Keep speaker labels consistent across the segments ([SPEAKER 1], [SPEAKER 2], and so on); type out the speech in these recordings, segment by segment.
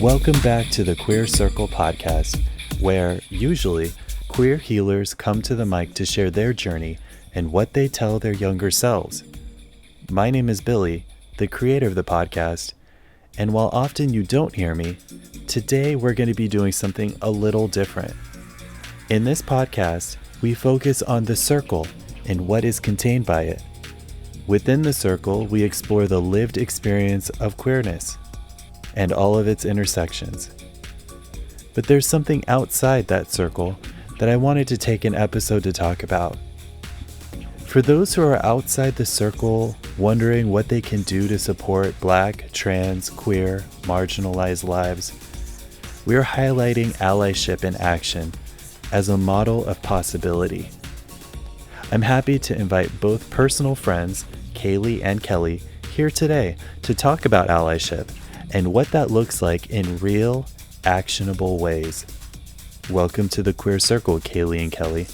[SPEAKER 1] Welcome back to the Queer Circle podcast, where, usually, queer healers come to the mic to share their journey and what they tell their younger selves. My name is Billy, the creator of the podcast, and while often you don't hear me, today we're going to be doing something a little different. In this podcast, we focus on the circle and what is contained by it. Within the circle, we explore the lived experience of queerness and all of its intersections. But there's something outside that circle that I wanted to take an episode to talk about. For those who are outside the circle, wondering what they can do to support Black, trans, queer, marginalized lives, we are highlighting allyship in action as a model of possibility. I'm happy to invite both personal friends, Kaylie and Kelly, here today to talk about allyship and what that looks like in real, actionable ways. Welcome to the Queer Circle, Kaylie and Kelly.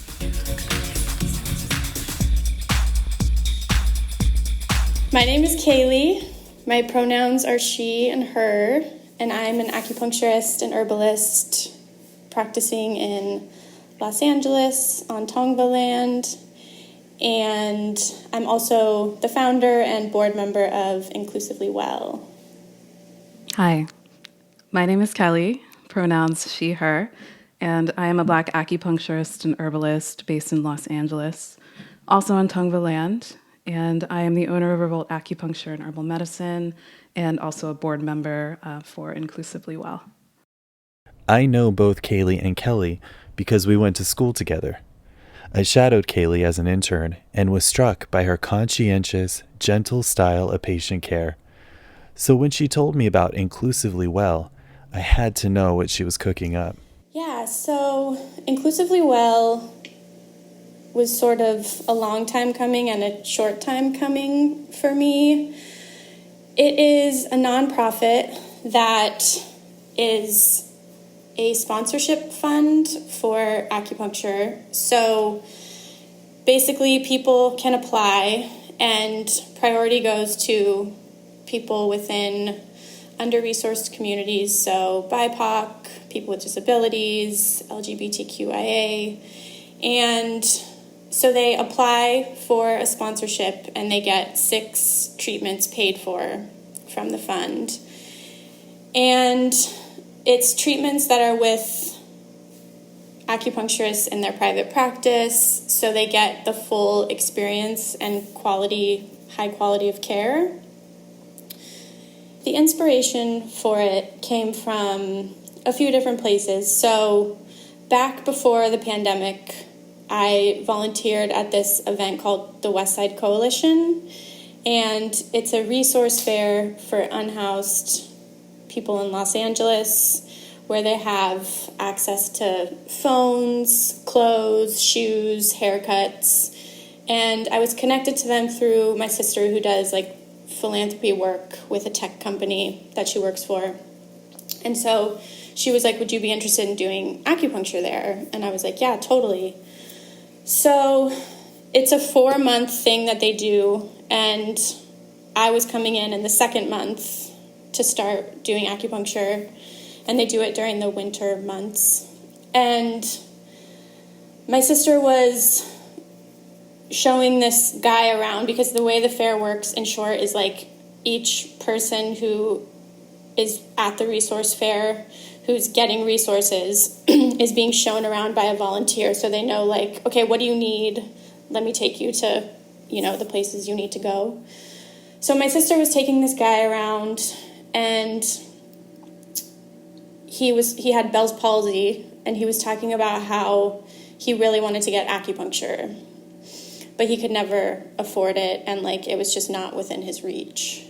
[SPEAKER 2] My name is Kaylie. My pronouns are she and her, and I'm an acupuncturist and herbalist practicing in Los Angeles on Tongva land, and I'm also the founder and board member of Inclusively Well.
[SPEAKER 3] Hi, my name is Kelly, pronouns she, her, and I am a Black acupuncturist and herbalist based in Los Angeles, also on Tongva land, and I am the owner of Revolt Acupuncture and Herbal Medicine, and also a board member for Inclusively Well.
[SPEAKER 1] I know both Kaylie and Kelly because we went to school together. I shadowed Kaylie as an intern and was struck by her conscientious, gentle style of patient care. So when she told me about Inclusively Well, I had to know what she was cooking up.
[SPEAKER 2] Yeah, so Inclusively Well was sort of a long time coming and a short time coming for me. It is a nonprofit that is a sponsorship fund for acupuncture. So basically people can apply and priority goes to people within under-resourced communities, so BIPOC, people with disabilities, LGBTQIA, and so they apply for a sponsorship and they get 6 treatments paid for from the fund. And it's treatments that are with acupuncturists in their private practice, so they get the full experience and high quality of care. The inspiration for it came from a few different places. So back before the pandemic, I volunteered at this event called the West Side Coalition, and it's a resource fair for unhoused people in Los Angeles where they have access to phones, clothes, shoes, haircuts, and I was connected to them through my sister who does philanthropy work with a tech company that she works for. And so she was like, would you be interested in doing acupuncture there? And I was like, yeah, totally. So it's a 4-month thing that they do, and I was coming in the second month to start doing acupuncture, and they do it during the winter months. And my sister was showing this guy around, because the way the fair works in short is each person who is at the resource fair who's getting resources is being shown around by a volunteer, so they know okay, what do you need? Let me take you to the places you need to go. So my sister was taking this guy around, and he had Bell's palsy, and he was talking about how he really wanted to get acupuncture, but he could never afford it, and it was just not within his reach,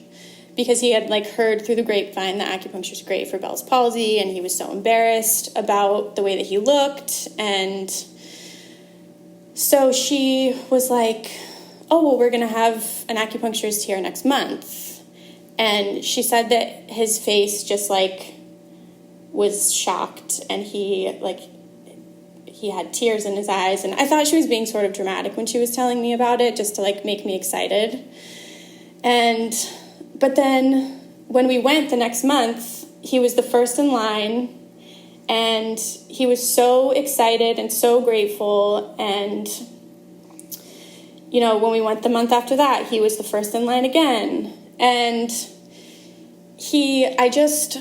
[SPEAKER 2] because he had heard through the grapevine that acupuncture is great for Bell's palsy, and he was so embarrassed about the way that he looked. And so she was like, oh, well, we're going to have an acupuncturist here next month. And she said that his face just was shocked, and he had tears in his eyes, and I thought she was being sort of dramatic when she was telling me about it, just to make me excited. But then when we went the next month, he was the first in line, and he was so excited and so grateful. And, you know, when we went the month after that, he was the first in line again. And I just,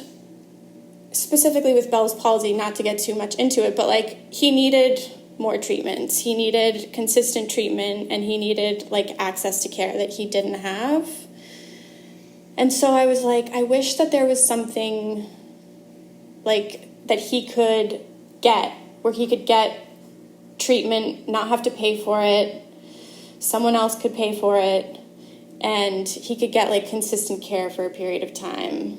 [SPEAKER 2] specifically with Bell's palsy, not to get too much into it, but like, he needed more treatments. He needed consistent treatment, and he needed like access to care that he didn't have. And so I was like, I wish that there was something like that he could get, where he could get treatment, not have to pay for it, someone else could pay for it, and he could get like consistent care for a period of time.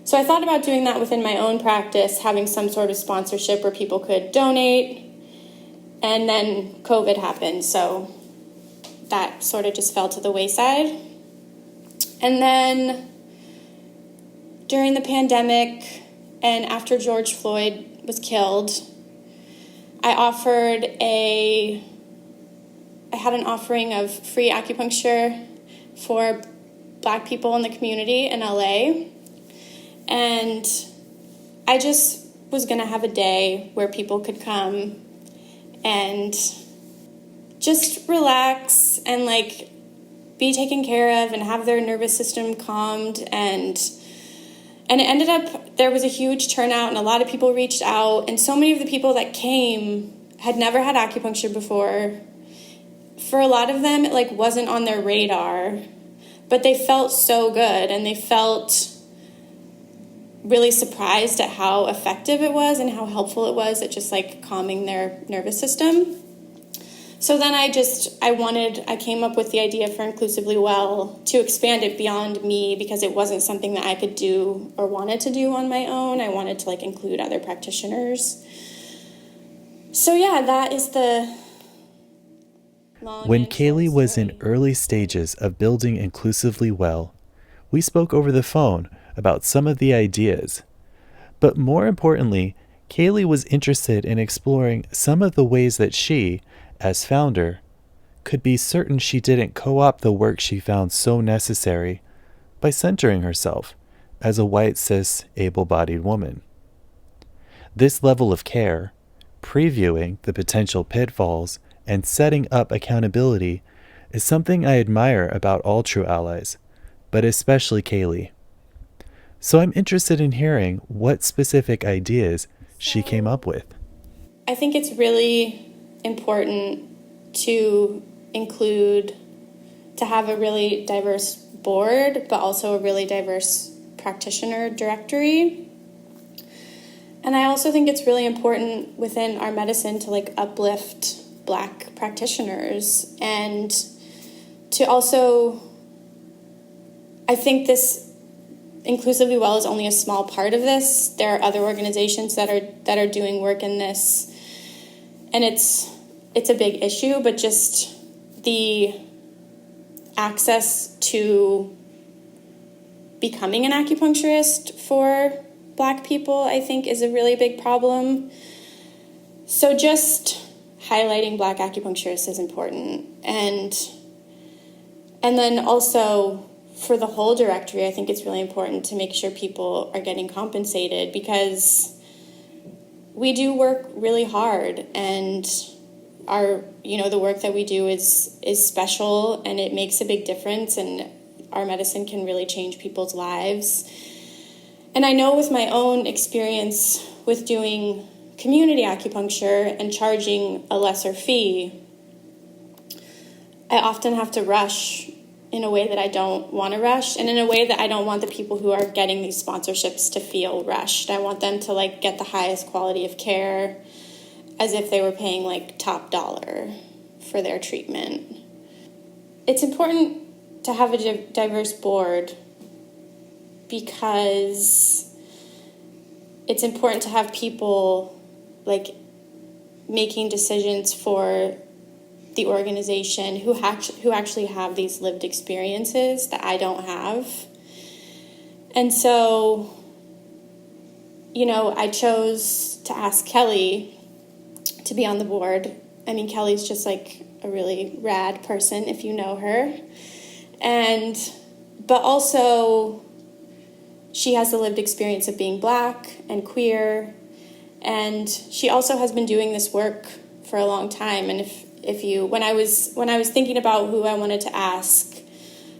[SPEAKER 2] So I thought about doing that within my own practice, having some sort of sponsorship where people could donate, and then COVID happened, so that sort of just fell to the wayside. And then during the pandemic and after George Floyd was killed, I had an offering of free acupuncture for Black people in the community in LA. And I just was going to have a day where people could come and just relax and like be taken care of and have their nervous system calmed. And it ended up, there was a huge turnout, and a lot of people reached out, and so many of the people that came had never had acupuncture before. For a lot of them, it like wasn't on their radar, but they felt so good, and they felt really surprised at how effective it was and how helpful it was at just like calming their nervous system. So then I came up with the idea for Inclusively Well to expand it beyond me, because it wasn't something that I could do or wanted to do on my own. I wanted to like include other practitioners. So yeah, that is the long
[SPEAKER 1] When Kaylee was in
[SPEAKER 2] story.
[SPEAKER 1] early stages of building Inclusively Well, we spoke over the phone about some of the ideas. But more importantly, Kaylee was interested in exploring some of the ways that she, as founder, could be certain she didn't co-opt the work she found so necessary by centering herself as a white, cis, able-bodied woman. This level of care, previewing the potential pitfalls and setting up accountability, is something I admire about all true allies, but especially Kaylee. So I'm interested in hearing what specific ideas she came up with.
[SPEAKER 2] I think it's really important to have a really diverse board, but also a really diverse practitioner directory. And I also think it's really important within our medicine to like uplift Black practitioners, and to also, I think this Inclusively Well is only a small part of this. There are other organizations that are doing work in this, and it's a big issue, but just the access to becoming an acupuncturist for Black people, I think, is a really big problem. So just highlighting Black acupuncturists is important. And then also for the whole directory, I think it's really important to make sure people are getting compensated, because we do work really hard, and the work that we do is special, and it makes a big difference, and our medicine can really change people's lives. And I know with my own experience with doing community acupuncture and charging a lesser fee, I often have to rush in a way that I don't want to rush, and in a way that I don't want the people who are getting these sponsorships to feel rushed. I want them to like get the highest quality of care, as if they were paying like top dollar for their treatment. It's important to have a diverse board, because it's important to have people like making decisions for the organization who actually have these lived experiences that I don't have. And so, I chose to ask Kelly to be on the board. I mean, Kelly's just like a really rad person if you know her. But also, she has the lived experience of being Black and queer, and she also has been doing this work for a long time. And if you, when I was thinking about who I wanted to ask,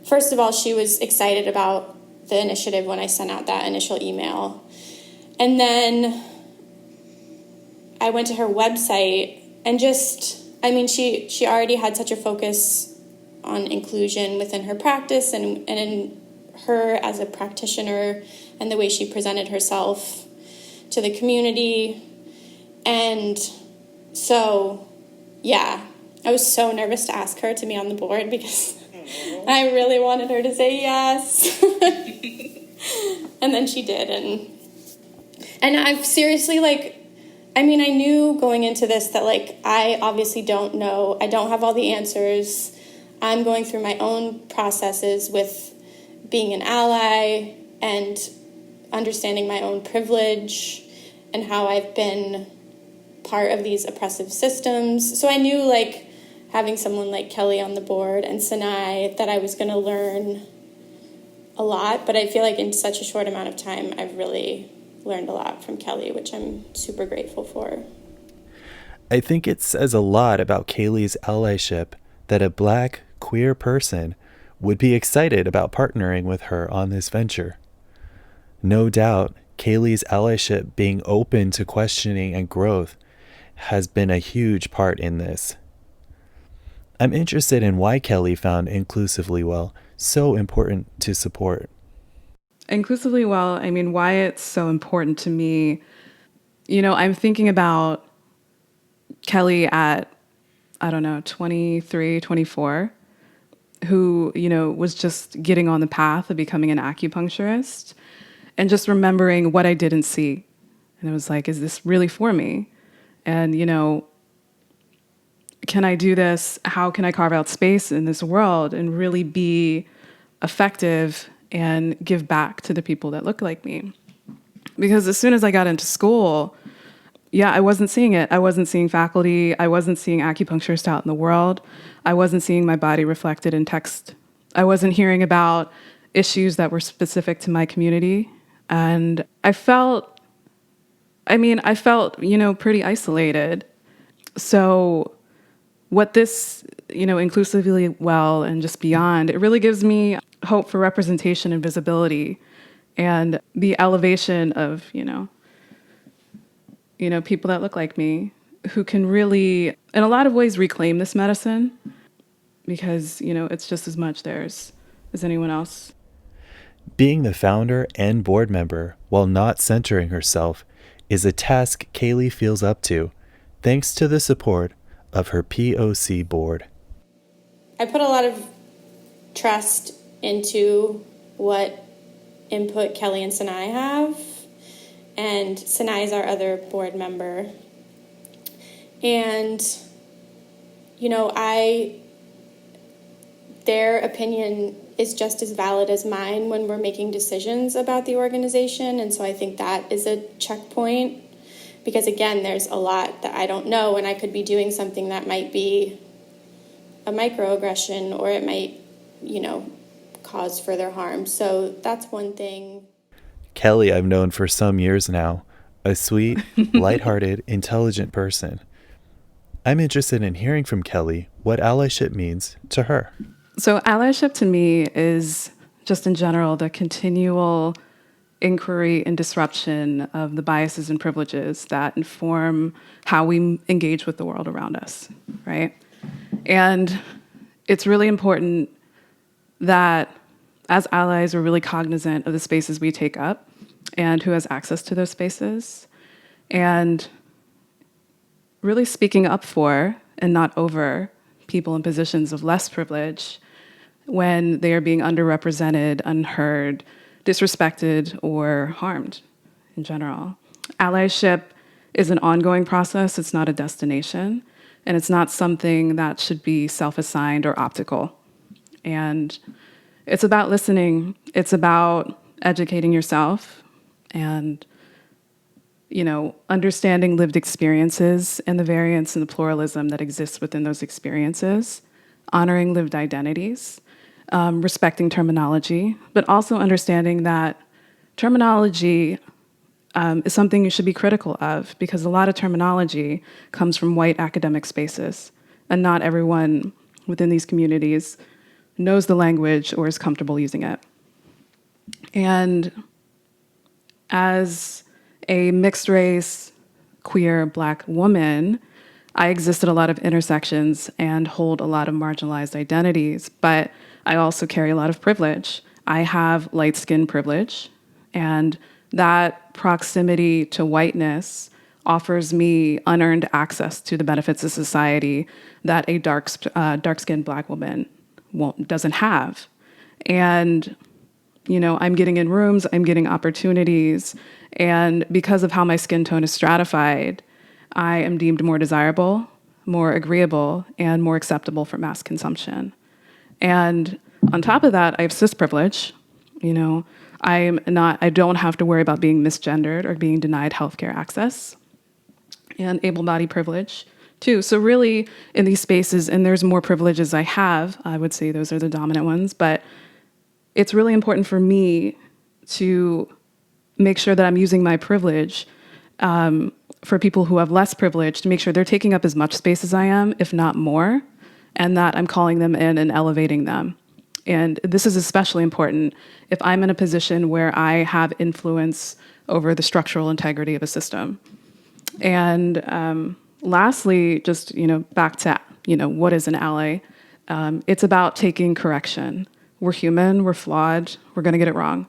[SPEAKER 2] first of all, she was excited about the initiative when I sent out that initial email. And then I went to her website and she already had such a focus on inclusion within her practice and in her as a practitioner and the way she presented herself to the community. And so, yeah, I was so nervous to ask her to be on the board because I really wanted her to say yes. And then she did. And I've seriously, I knew going into this that, I obviously don't know. I don't have all the answers. I'm going through my own processes with being an ally and understanding my own privilege and how I've been part of these oppressive systems. So I knew, having someone like Kelly on the board and Sinai, that I was going to learn a lot. But I feel like in such a short amount of time, I've really learned a lot from Kelly, which I'm super grateful for.
[SPEAKER 1] I think it says a lot about Kaylee's allyship that a Black queer person would be excited about partnering with her on this venture. No doubt, Kaylee's allyship being open to questioning and growth has been a huge part in this. I'm interested in why Kelly found Inclusively Well so important to support.
[SPEAKER 3] Inclusively Well, why it's so important to me, I'm thinking about Kelly at, 23, 24, who, was just getting on the path of becoming an acupuncturist and just remembering what I didn't see. And it was like, is this really for me? And, can I do this? How can I carve out space in this world and really be effective and give back to the people that look like me? Because as soon as I got into school, I wasn't seeing it. I wasn't seeing faculty. I wasn't seeing acupuncturists out in the world. I wasn't seeing my body reflected in text. I wasn't hearing about issues that were specific to my community. And I felt, pretty isolated. So what this, Inclusively Well and just beyond, it really gives me hope for representation and visibility and the elevation of, people that look like me who can really, in a lot of ways, reclaim this medicine because, it's just as much theirs as anyone else.
[SPEAKER 1] Being the founder and board member while not centering herself is a task Kaylee feels up to, thanks to the support of her POC board.
[SPEAKER 2] I put a lot of trust into what input Kelly and Sinai have, and Sinai is our other board member. And, their opinion is just as valid as mine when we're making decisions about the organization, and so I think that is a checkpoint. Because again, there's a lot that I don't know, and I could be doing something that might be a microaggression, or it might, cause further harm. So that's one thing.
[SPEAKER 1] Kelly, I've known for some years now, a sweet, lighthearted, intelligent person. I'm interested in hearing from Kelly what allyship means to her.
[SPEAKER 3] So allyship to me is just in general the continual inquiry and disruption of the biases and privileges that inform how we engage with the world around us, right? And it's really important that as allies, we're really cognizant of the spaces we take up and who has access to those spaces, and really speaking up for and not over people in positions of less privilege when they are being underrepresented, unheard, disrespected, or harmed in general. Allyship is an ongoing process. It's not a destination, and it's not something that should be self-assigned or optical. And it's about listening. It's about educating yourself and, understanding lived experiences and the variance and the pluralism that exists within those experiences, honoring lived identities, respecting terminology, but also understanding that terminology is something you should be critical of, because a lot of terminology comes from white academic spaces, and not everyone within these communities knows the language or is comfortable using it. And as a mixed race, queer, Black woman, I exist at a lot of intersections and hold a lot of marginalized identities, but I also carry a lot of privilege. I have light skin privilege, and that proximity to whiteness offers me unearned access to the benefits of society that a dark-skinned Black woman doesn't have. And I'm getting in rooms, I'm getting opportunities, and because of how my skin tone is stratified, I am deemed more desirable, more agreeable, and more acceptable for mass consumption. And on top of that, I have cis privilege. I don't have to worry about being misgendered or being denied healthcare access, and able-bodied privilege too. So really, in these spaces, and there's more privileges I have, I would say those are the dominant ones, but it's really important for me to make sure that I'm using my privilege for people who have less privilege, to make sure they're taking up as much space as I am, if not more, and that I'm calling them in and elevating them. And this is especially important if I'm in a position where I have influence over the structural integrity of a system. And lastly, just back to what is an ally? It's about taking correction. We're human, we're flawed, we're going to get it wrong.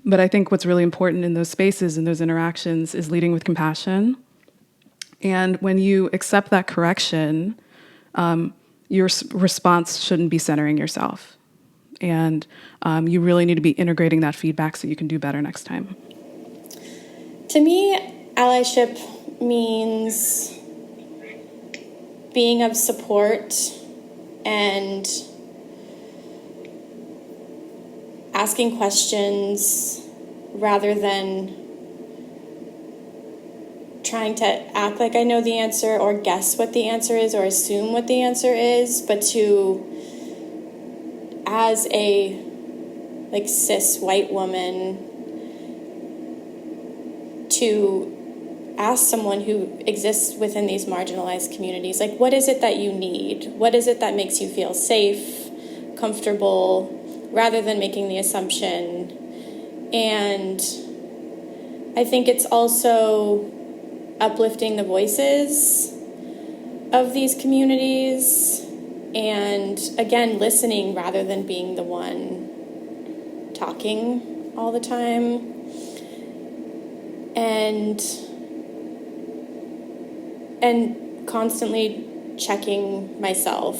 [SPEAKER 3] But I think what's really important in those spaces and those interactions is leading with compassion. And when you accept that correction, your response shouldn't be centering yourself. And you really need to be integrating that feedback so you can do better next time.
[SPEAKER 2] To me, allyship means being of support and asking questions rather than trying to act like I know the answer or guess what the answer is or assume what the answer is, but to, as a cis white woman, to ask someone who exists within these marginalized communities, what is it that you need? What is it that makes you feel safe, comfortable, rather than making the assumption. And I think it's also uplifting the voices of these communities and, again, listening rather than being the one talking all the time. And constantly checking myself.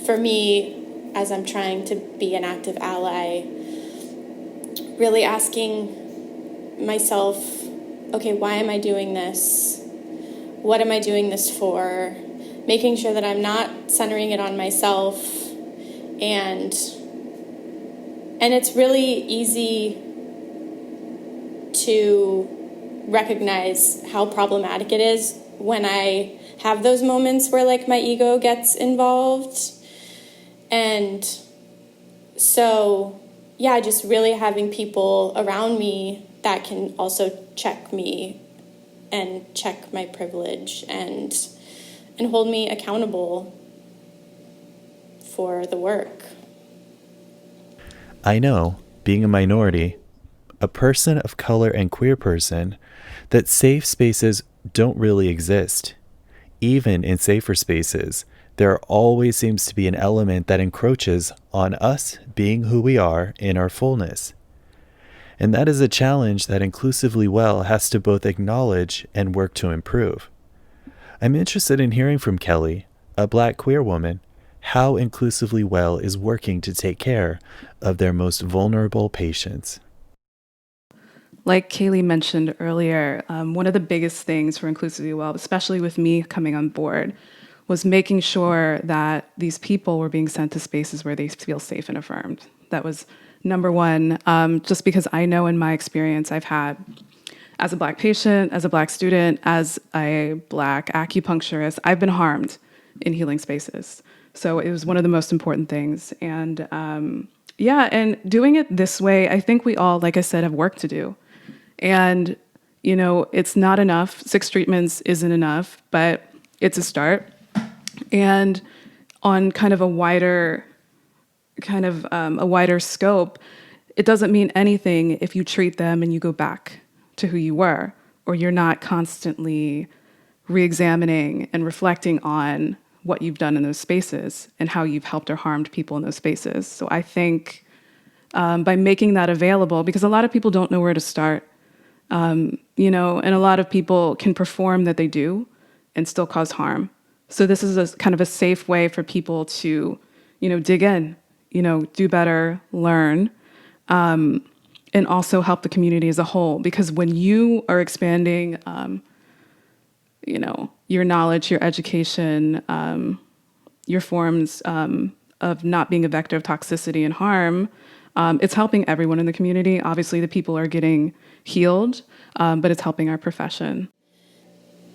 [SPEAKER 2] For me, as I'm trying to be an active ally, really asking myself, okay, why am I doing this? What am I doing this for? Making sure that I'm not centering it on myself. And it's really easy to recognize how problematic it is when I have those moments where my ego gets involved. And so, just really having people around me that can also check me and check my privilege and hold me accountable for the work.
[SPEAKER 1] I know, being a minority, a person of color and queer person, that safe spaces don't really exist. Even in safer spaces, there always seems to be an element that encroaches on us being who we are in our fullness. And that is a challenge that Inclusively Well has to both acknowledge and work to improve. I'm interested in hearing from Kelly, a Black queer woman, how Inclusively Well is working to take care of their most vulnerable patients.
[SPEAKER 3] Like Kaylee mentioned earlier, one of the biggest things for Inclusively Well, especially with me coming on board, was making sure that these people were being sent to spaces where they feel safe and affirmed. That was number one, just because I know in my experience I've had, as a Black patient, as a Black student, as a Black acupuncturist, I've been harmed in healing spaces. So it was one of the most important things. And yeah, and doing it this way, I think we all, like I said, have work to do. And, it's not enough. 6 treatments isn't enough, but it's a start. And on kind of a wider scope, it doesn't mean anything if you treat them and you go back to who you were, or you're not constantly re-examining and reflecting on what you've done in those spaces and how you've helped or harmed people in those spaces. So I think by making that available, because a lot of people don't know where to start, and a lot of people can perform that they do and still cause harm. So this is a kind of a safe way for people to, dig in, do better, learn, and also help the community as a whole. Because when you are expanding, your knowledge, your education, your forms of not being a vector of toxicity and harm, it's helping everyone in the community. Obviously, the people are getting healed, but it's helping our profession.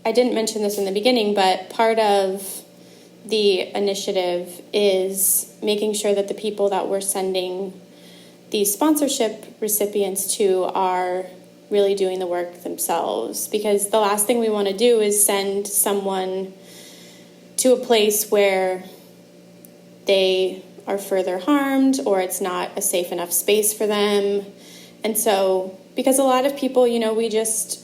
[SPEAKER 2] I didn't mention this in the beginning, but part of the initiative is making sure that the people that we're sending these sponsorship recipients to are really doing the work themselves. Because the last thing we want to do is send someone to a place where they are further harmed or it's not a safe enough space for them. And so, because a lot of people, we just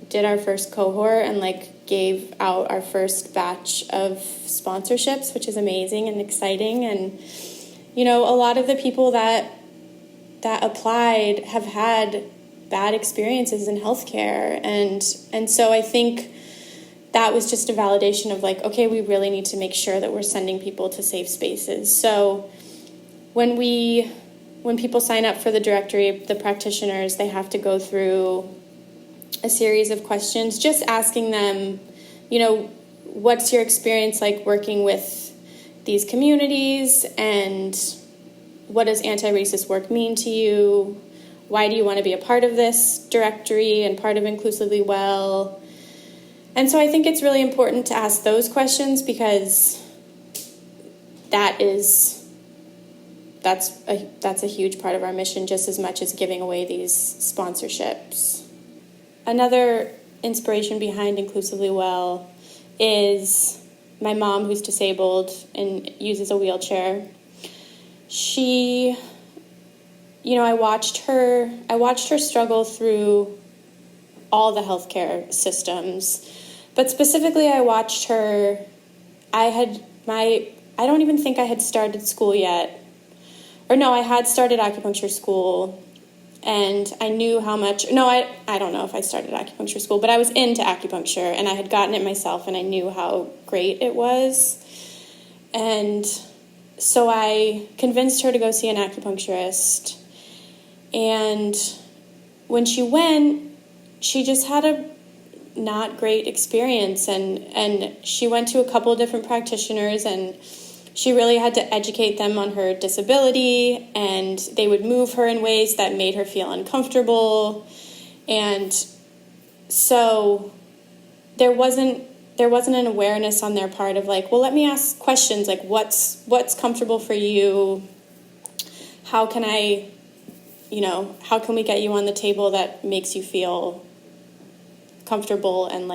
[SPEAKER 2] did our first cohort and gave out our first batch of sponsorships, which is amazing and exciting. And a lot of the people that applied have had bad experiences in healthcare, and so I think that was just a validation of okay, we really need to make sure that we're sending people to safe spaces. So when people sign up for the directory, the practitioners, they have to go through a series of questions, just asking them, what's your experience like working with these communities, and what does anti-racist work mean to you? Why do you want to be a part of this directory and part of Inclusively Well? And so I think it's really important to ask those questions, because that's a huge part of our mission, just as much as giving away these sponsorships. Another inspiration behind Inclusively Well is my mom, who's disabled and uses a wheelchair. She, I watched her struggle through all the healthcare systems, but specifically I watched her, I don't even think I had started school yet, or no, I had started acupuncture school. And I knew how much, I don't know if I started acupuncture school, but I was into acupuncture and I had gotten it myself and I knew how great it was. And so I convinced her to go see an acupuncturist. And when she went, she just had a not great experience. And she went to a couple of different practitioners, and she really had to educate them on her disability, and they would move her in ways that made her feel uncomfortable. And so there wasn't an awareness on their part of let me ask questions what's comfortable for you? How can how can we get you on the table that makes you feel comfortable and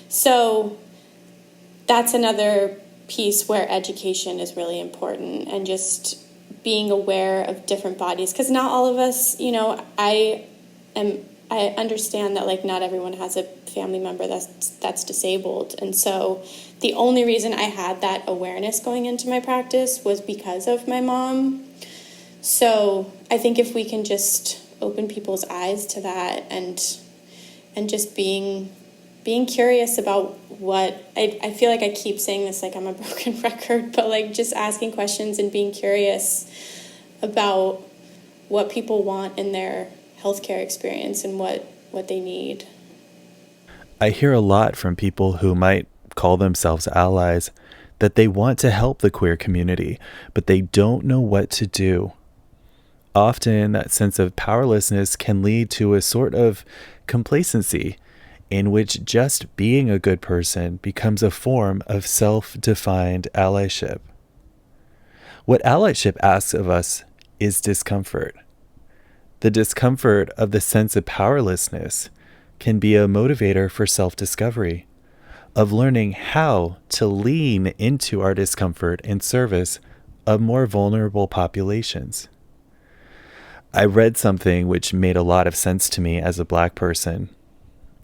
[SPEAKER 2] so that's another piece where education is really important, and just being aware of different bodies, because not all of us, I understand that not everyone has a family member that's disabled, and so the only reason I had that awareness going into my practice was because of my mom. So I think if we can just open people's eyes to that, and just being curious about what, I feel like I keep saying this I'm a broken record, but just asking questions and being curious about what people want in their healthcare experience and what they need.
[SPEAKER 1] I hear a lot from people who might call themselves allies that they want to help the queer community, but they don't know what to do. Often that sense of powerlessness can lead to a sort of complacency in which just being a good person becomes a form of self-defined allyship. What allyship asks of us is discomfort. The discomfort of the sense of powerlessness can be a motivator for self-discovery, of learning how to lean into our discomfort in service of more vulnerable populations. I read something which made a lot of sense to me as a Black person.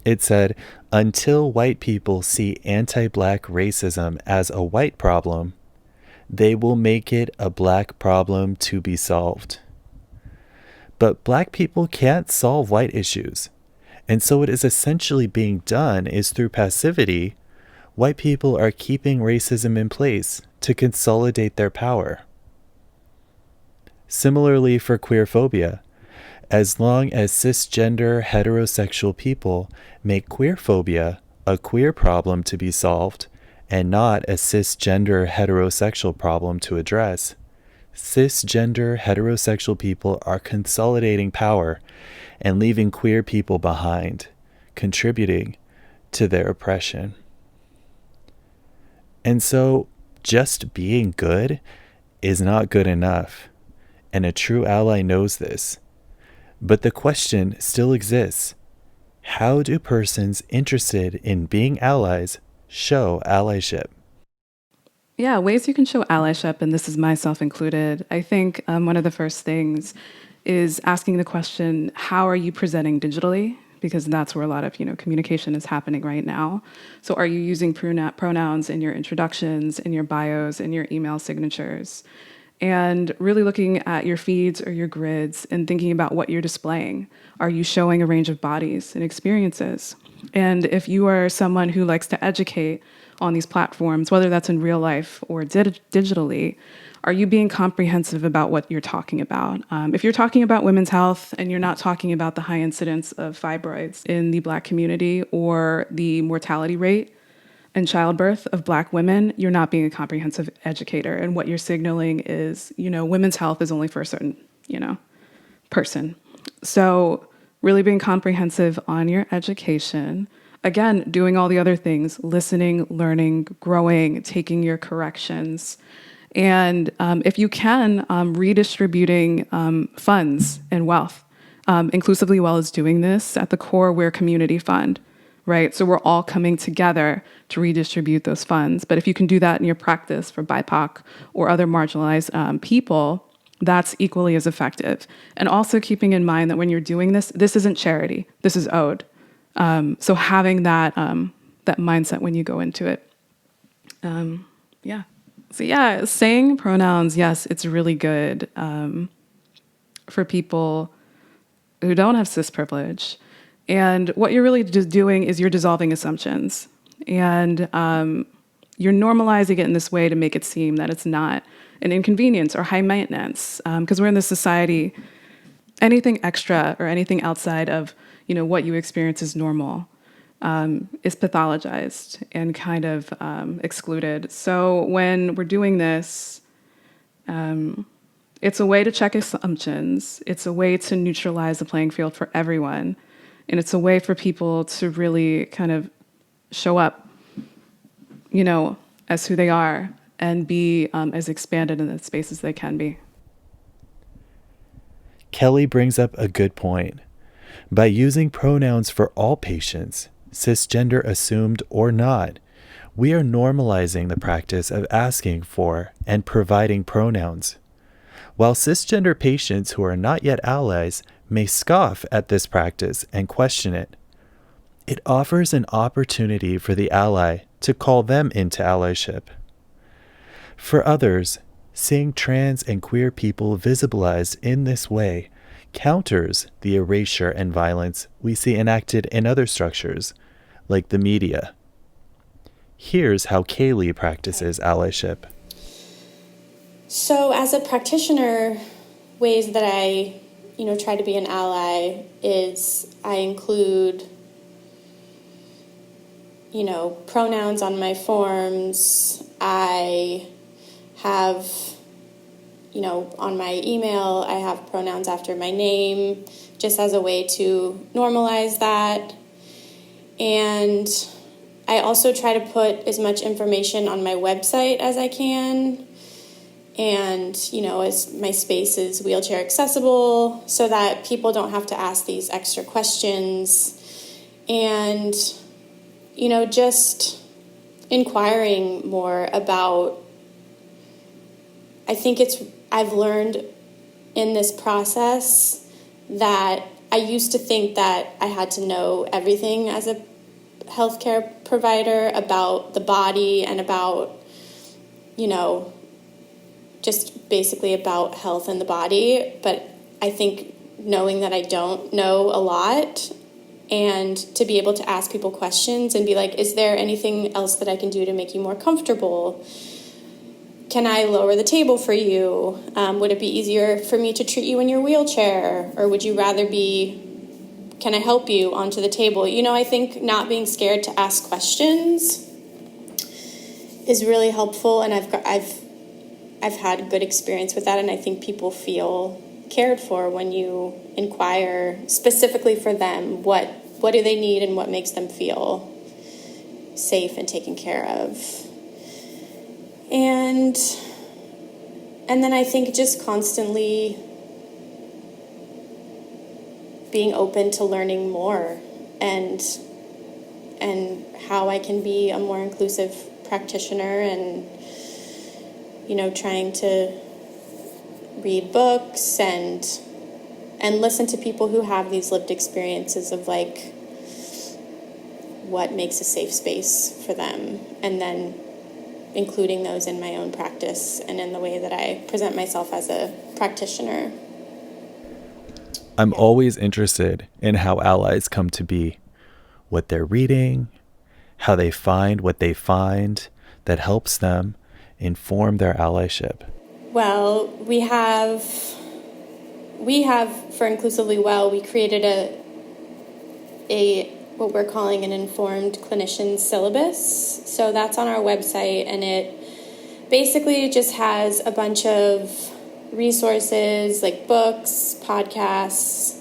[SPEAKER 1] It said, until white people see anti-Black racism as a white problem, they will make it a Black problem to be solved. But Black people can't solve white issues. And so what is essentially being done is through passivity, white people are keeping racism in place to consolidate their power. Similarly for queerphobia, as long as cisgender heterosexual people make queerphobia a queer problem to be solved and not a cisgender heterosexual problem to address, cisgender heterosexual people are consolidating power and leaving queer people behind, contributing to their oppression. And so just being good is not good enough, and a true ally knows this. But the question still exists. How do persons interested in being allies show allyship?
[SPEAKER 3] Yeah, ways you can show allyship, and this is myself included. I think one of the first things is asking the question, how are you presenting digitally? Because that's where a lot of communication is happening right now. So are you using pronouns in your introductions, in your bios, in your email signatures? And really looking at your feeds or your grids and thinking about what you're displaying. Are you showing a range of bodies and experiences? And if you are someone who likes to educate on these platforms, whether that's in real life or digitally, are you being comprehensive about what you're talking about? If you're talking about women's health and you're not talking about the high incidence of fibroids in the Black community or the mortality rate in childbirth of Black women, you're not being a comprehensive educator. And what you're signaling is, women's health is only for a certain, person. So really being comprehensive on your education. Again, doing all the other things, listening, learning, growing, taking your corrections. And if you can, redistributing funds and wealth. Inclusively Well is doing this. At the core, we're a community fund, right? So we're all coming together to redistribute those funds. But if you can do that in your practice for BIPOC or other marginalized people, that's equally as effective. And also keeping in mind that when you're doing this, this isn't charity. This is owed. So having that mindset when you go into it. So saying pronouns, yes, it's really good for people who don't have cis privilege. And what you're really just doing is you're dissolving assumptions. And you're normalizing it in this way to make it seem that it's not an inconvenience or high maintenance. Because we're in this society, anything extra or anything outside of what you experience as normal is pathologized and kind of excluded. So when we're doing this, it's a way to check assumptions. It's a way to neutralize the playing field for everyone. And it's a way for people to really kind of show up, as who they are and be as expanded in the space as they can be.
[SPEAKER 1] Kelly brings up a good point. By using pronouns for all patients, cisgender assumed or not, we are normalizing the practice of asking for and providing pronouns. While cisgender patients who are not yet allies may scoff at this practice and question it, it offers an opportunity for the ally to call them into allyship. For others, seeing trans and queer people visibilized in this way counters the erasure and violence we see enacted in other structures, like the media. Here's how Kaylee practices allyship.
[SPEAKER 2] So as a practitioner, ways that I, try to be an ally is I include, pronouns on my forms. I have, on my email, I have pronouns after my name, just as a way to normalize that. And I also try to put as much information on my website as I can. And, as my space is wheelchair accessible so that people don't have to ask these extra questions. And, just inquiring more about, I've learned in this process that I used to think that I had to know everything as a healthcare provider about the body and about, just basically about health and the body. But I think knowing that I don't know a lot, and to be able to ask people questions and be like, is there anything else that I can do to make you more comfortable? Can I lower the table for you? Would it be easier for me to treat you in your wheelchair? Or would you rather can I help you onto the table? I think not being scared to ask questions is really helpful, and I've had good experience with that, and I think people feel cared for when you inquire specifically for them what do they need and what makes them feel safe and taken care of. And then I think just constantly being open to learning more and how I can be a more inclusive practitioner, and trying to read books and listen to people who have these lived experiences of like what makes a safe space for them, and then including those in my own practice and in the way that I present myself as a practitioner.
[SPEAKER 1] I'm always interested in how allies come to be, what they're reading, how they find what they find that helps them inform their allyship.
[SPEAKER 2] Well, we have for Inclusively Well, we created a what we're calling an informed clinician syllabus. So that's on our website, and it basically just has a bunch of resources like books, podcasts,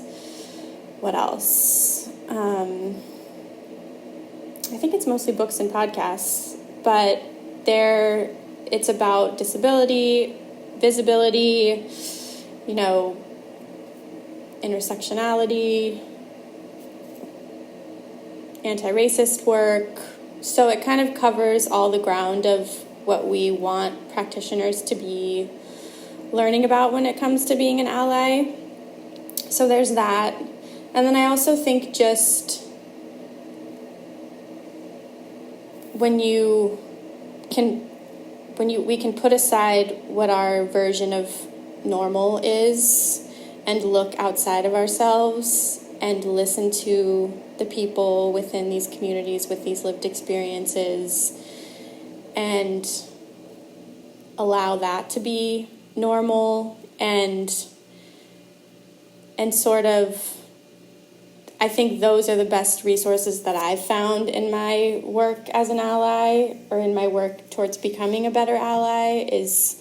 [SPEAKER 2] what else? I think it's mostly books and podcasts, but it's about disability, visibility, intersectionality, anti-racist work. So it kind of covers all the ground of what we want practitioners to be learning about when it comes to being an ally. So there's that. And then I also think just we can put aside what our version of normal is and look outside of ourselves and listen to the people within these communities with these lived experiences and allow that to be normal and sort of, I think those are the best resources that I've found in my work as an ally, or in my work towards becoming a better ally, is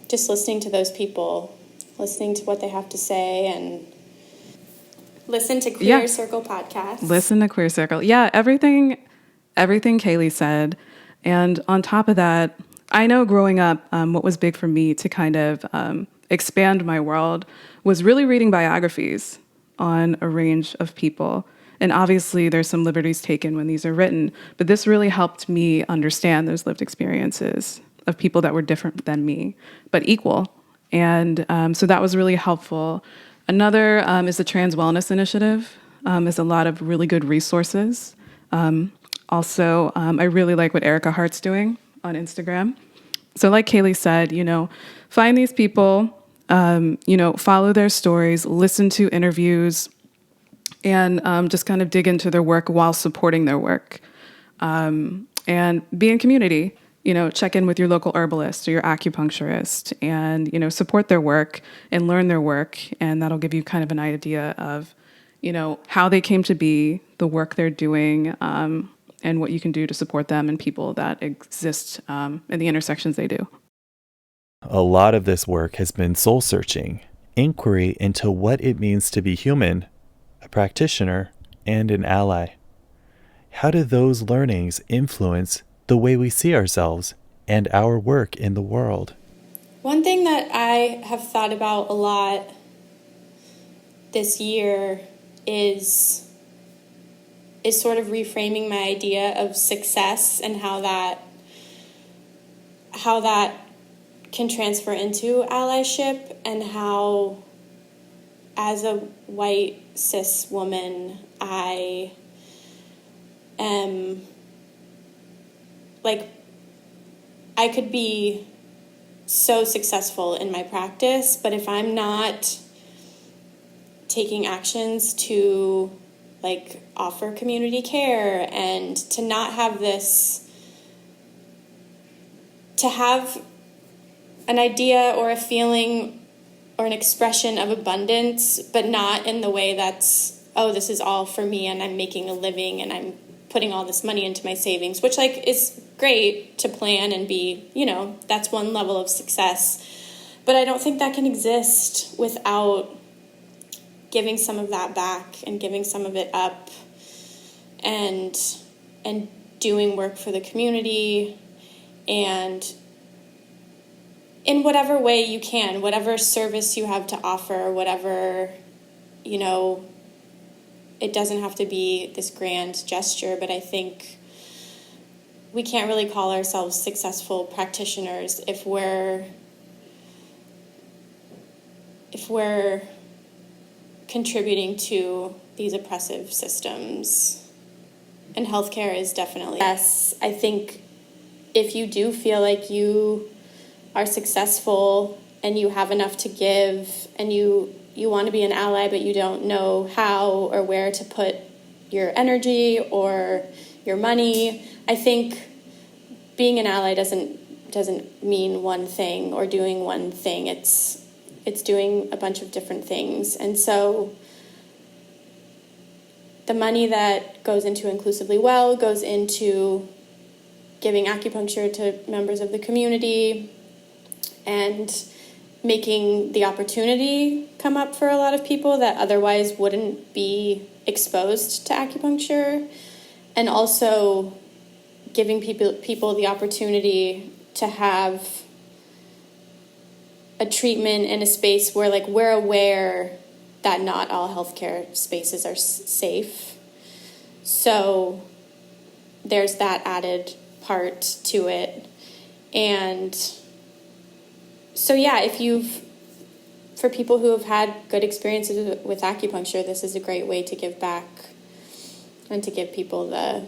[SPEAKER 2] just listening to those people, listening to what they have to say, and listen to Queer Circle podcast.
[SPEAKER 3] Listen to Queer Circle. Yeah, everything Kaylee said. And on top of that, I know growing up, what was big for me to kind of expand my world was really reading biographies on a range of people. And obviously there's some liberties taken when these are written, but this really helped me understand those lived experiences of people that were different than me, but equal. And so that was really helpful. Another is the Trans Wellness Initiative. There's a lot of really good resources. Also, I really like what Erica Hart's doing on Instagram. So like Kaylee said, find these people, follow their stories, listen to interviews, and just kind of dig into their work while supporting their work. And be in community, check in with your local herbalist or your acupuncturist and, support their work and learn their work. And that'll give you kind of an idea of, how they came to be, the work they're doing, and what you can do to support them and people that exist in the intersections they do.
[SPEAKER 1] A lot of this work has been soul-searching, inquiry into what it means to be human, a practitioner, and an ally. How do those learnings influence the way we see ourselves and our work in the world?
[SPEAKER 2] One thing that I have thought about a lot this year is sort of reframing my idea of success and how that can transfer into allyship, and how, as a white cis woman, I am I could be so successful in my practice, but if I'm not taking actions to offer community care and to not have this, to have an idea or a feeling or an expression of abundance, but not in the way that's, oh, this is all for me and I'm making a living and I'm putting all this money into my savings, which is great to plan and be, that's one level of success. But I don't think that can exist without giving some of that back and giving some of it up and doing work for the community, and in whatever way you can, whatever service you have to offer, whatever, it doesn't have to be this grand gesture, but I think we can't really call ourselves successful practitioners if we're contributing to these oppressive systems. And healthcare is definitely, yes, I think if you do feel like you are successful and you have enough to give and you want to be an ally but you don't know how or where to put your energy or your money, I think being an ally doesn't mean one thing or doing one thing. It's doing a bunch of different things. And so the money that goes into Inclusively Well goes into giving acupuncture to members of the community and making the opportunity come up for a lot of people that otherwise wouldn't be exposed to acupuncture, and also giving people the opportunity to have a treatment in a space where we're aware that not all healthcare spaces are safe. So there's that added part to it. And so for people who have had good experiences with acupuncture, this is a great way to give back and to give people the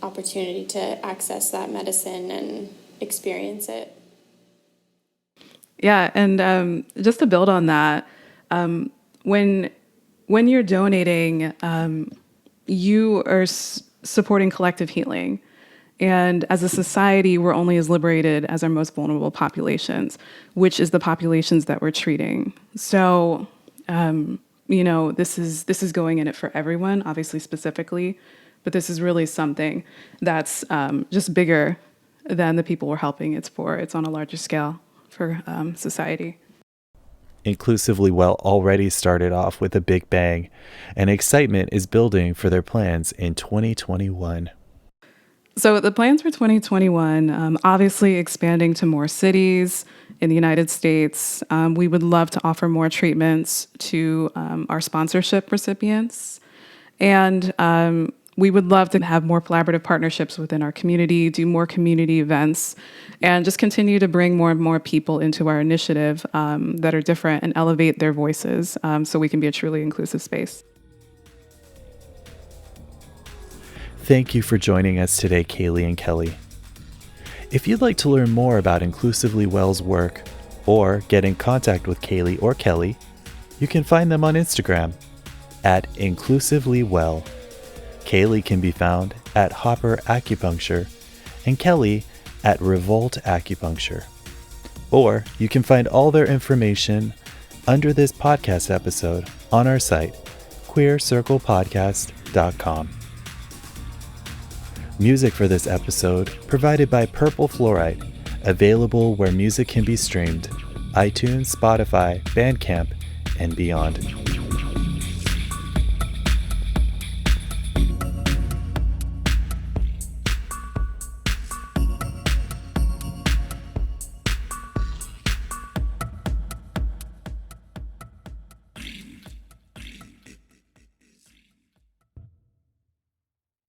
[SPEAKER 2] opportunity to access that medicine and experience it.
[SPEAKER 3] Yeah, and just to build on that, when you're donating, you are supporting collective healing. And as a society, we're only as liberated as our most vulnerable populations, which is the populations that we're treating. So, this is going in it for everyone, obviously specifically, but this is really something that's just bigger than the people we're helping. It's on a larger scale for society.
[SPEAKER 1] Inclusively Well already started off with a big bang, and excitement is building for their plans in 2021.
[SPEAKER 3] So the plans for 2021, obviously expanding to more cities in the United States. We would love to offer more treatments to our sponsorship recipients. And we would love to have more collaborative partnerships within our community, do more community events, and just continue to bring more and more people into our initiative that are different and elevate their voices so we can be a truly inclusive space.
[SPEAKER 1] Thank you for joining us today, Kaylie and Kelly. If you'd like to learn more about Inclusively Well's work or get in contact with Kaylie or Kelly, you can find them on Instagram at InclusivelyWell. Kaylie can be found at Hopper Acupuncture and Kelly at Revolt Acupuncture. Or you can find all their information under this podcast episode on our site, queercirclepodcast.com. Music for this episode provided by Purple Fluorite, available where music can be streamed, iTunes, Spotify, Bandcamp, and beyond.